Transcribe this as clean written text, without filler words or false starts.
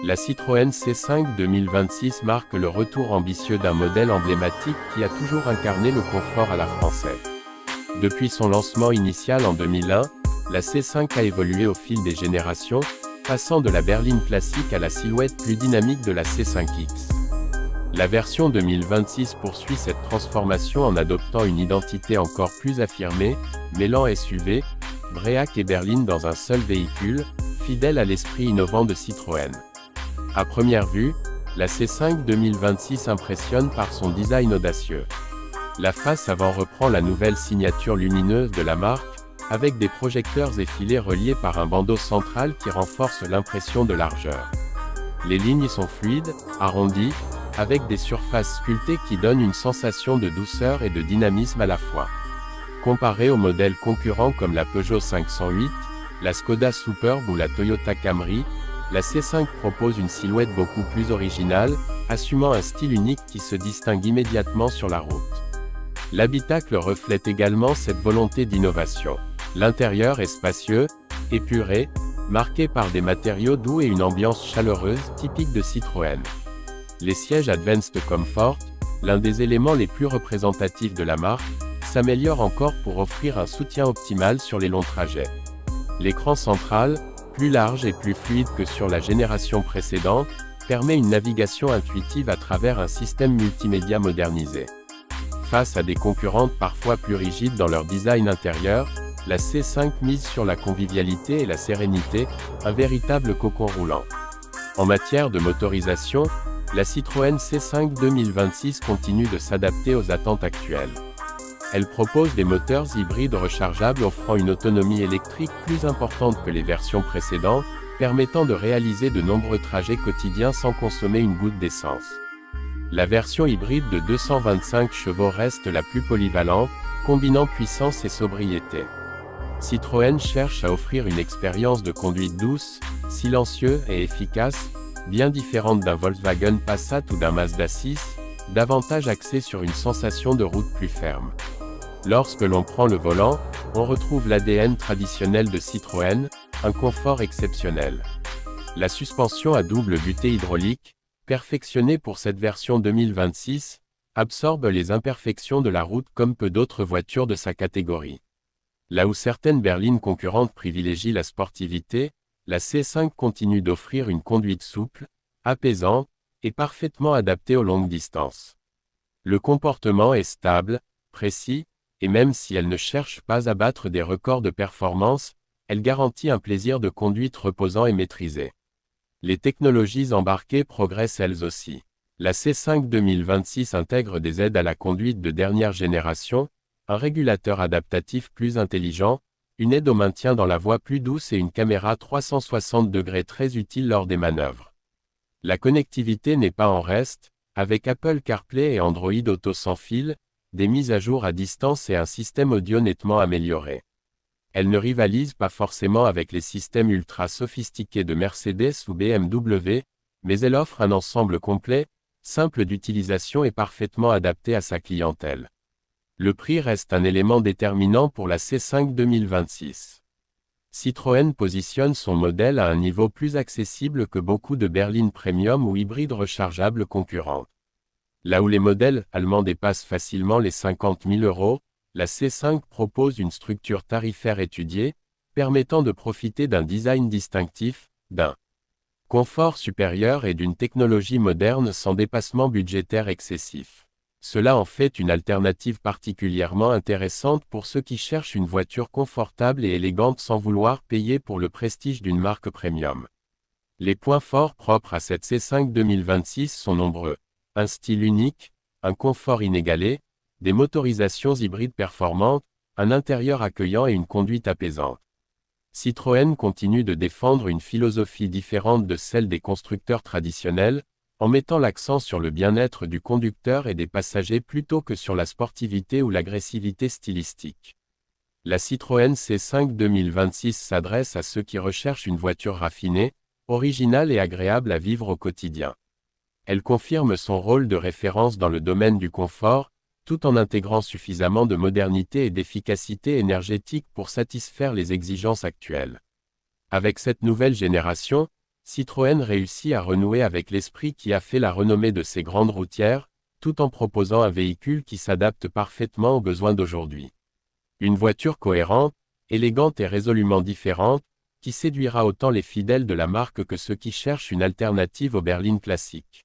La Citroën C5 2026 marque le retour ambitieux d'un modèle emblématique qui a toujours incarné le confort à la française. Depuis son lancement initial en 2001, la C5 a évolué au fil des générations, passant de la berline classique à la silhouette plus dynamique de la C5X. La version 2026 poursuit cette transformation en adoptant une identité encore plus affirmée, mêlant SUV, Bréac et berline dans un seul véhicule, fidèle à l'esprit innovant de Citroën. À première vue, la C5 2026 impressionne par son design audacieux. La face avant reprend la nouvelle signature lumineuse de la marque, avec des projecteurs effilés reliés par un bandeau central qui renforce l'impression de largeur. Les lignes sont fluides, arrondies, avec des surfaces sculptées qui donnent une sensation de douceur et de dynamisme à la fois. Comparée aux modèles concurrents comme la Peugeot 508, la Skoda Superb ou la Toyota Camry, la C5 propose une silhouette beaucoup plus originale, assumant un style unique qui se distingue immédiatement sur la route. L'habitacle reflète également cette volonté d'innovation. L'intérieur est spacieux, épuré, marqué par des matériaux doux et une ambiance chaleureuse typique de Citroën. Les sièges Advanced Comfort, l'un des éléments les plus représentatifs de la marque, s'améliorent encore pour offrir un soutien optimal sur les longs trajets. L'écran central, plus large et plus fluide que sur la génération précédente, permet une navigation intuitive à travers un système multimédia modernisé. Face à des concurrentes parfois plus rigides dans leur design intérieur, la C5 mise sur la convivialité et la sérénité, un véritable cocon roulant. En matière de motorisation, la Citroën C5 2026 continue de s'adapter aux attentes actuelles. Elle propose des moteurs hybrides rechargeables offrant une autonomie électrique plus importante que les versions précédentes, permettant de réaliser de nombreux trajets quotidiens sans consommer une goutte d'essence. La version hybride de 225 chevaux reste la plus polyvalente, combinant puissance et sobriété. Citroën cherche à offrir une expérience de conduite douce, silencieuse et efficace, bien différente d'un Volkswagen Passat ou d'un Mazda 6, davantage axée sur une sensation de route plus ferme. Lorsque l'on prend le volant, on retrouve l'ADN traditionnel de Citroën, un confort exceptionnel. La suspension à double butée hydraulique, perfectionnée pour cette version 2026, absorbe les imperfections de la route comme peu d'autres voitures de sa catégorie. Là où certaines berlines concurrentes privilégient la sportivité, la C5 continue d'offrir une conduite souple, apaisante, et parfaitement adaptée aux longues distances. Le comportement est stable, précis, et même si elle ne cherche pas à battre des records de performance, elle garantit un plaisir de conduite reposant et maîtrisé. Les technologies embarquées progressent elles aussi. La C5 2026 intègre des aides à la conduite de dernière génération, un régulateur adaptatif plus intelligent, une aide au maintien dans la voie plus douce et une caméra 360 degrés très utile lors des manœuvres. La connectivité n'est pas en reste, avec Apple CarPlay et Android Auto sans fil, des mises à jour à distance et un système audio nettement amélioré. Elle ne rivalise pas forcément avec les systèmes ultra sophistiqués de Mercedes ou BMW, mais elle offre un ensemble complet, simple d'utilisation et parfaitement adapté à sa clientèle. Le prix reste un élément déterminant pour la C5 2026. Citroën positionne son modèle à un niveau plus accessible que beaucoup de berlines premium ou hybrides rechargeables concurrentes. Là où les modèles allemands dépassent facilement les 50 000 €, la C5 propose une structure tarifaire étudiée, permettant de profiter d'un design distinctif, d'un confort supérieur et d'une technologie moderne sans dépassement budgétaire excessif. Cela en fait une alternative particulièrement intéressante pour ceux qui cherchent une voiture confortable et élégante sans vouloir payer pour le prestige d'une marque premium. Les points forts propres à cette C5 2026 sont nombreux. Un style unique, un confort inégalé, des motorisations hybrides performantes, un intérieur accueillant et une conduite apaisante. Citroën continue de défendre une philosophie différente de celle des constructeurs traditionnels, en mettant l'accent sur le bien-être du conducteur et des passagers plutôt que sur la sportivité ou l'agressivité stylistique. La Citroën C5 2026 s'adresse à ceux qui recherchent une voiture raffinée, originale et agréable à vivre au quotidien. Elle confirme son rôle de référence dans le domaine du confort, tout en intégrant suffisamment de modernité et d'efficacité énergétique pour satisfaire les exigences actuelles. Avec cette nouvelle génération, Citroën réussit à renouer avec l'esprit qui a fait la renommée de ces grandes routières, tout en proposant un véhicule qui s'adapte parfaitement aux besoins d'aujourd'hui. Une voiture cohérente, élégante et résolument différente, qui séduira autant les fidèles de la marque que ceux qui cherchent une alternative aux berlines classiques.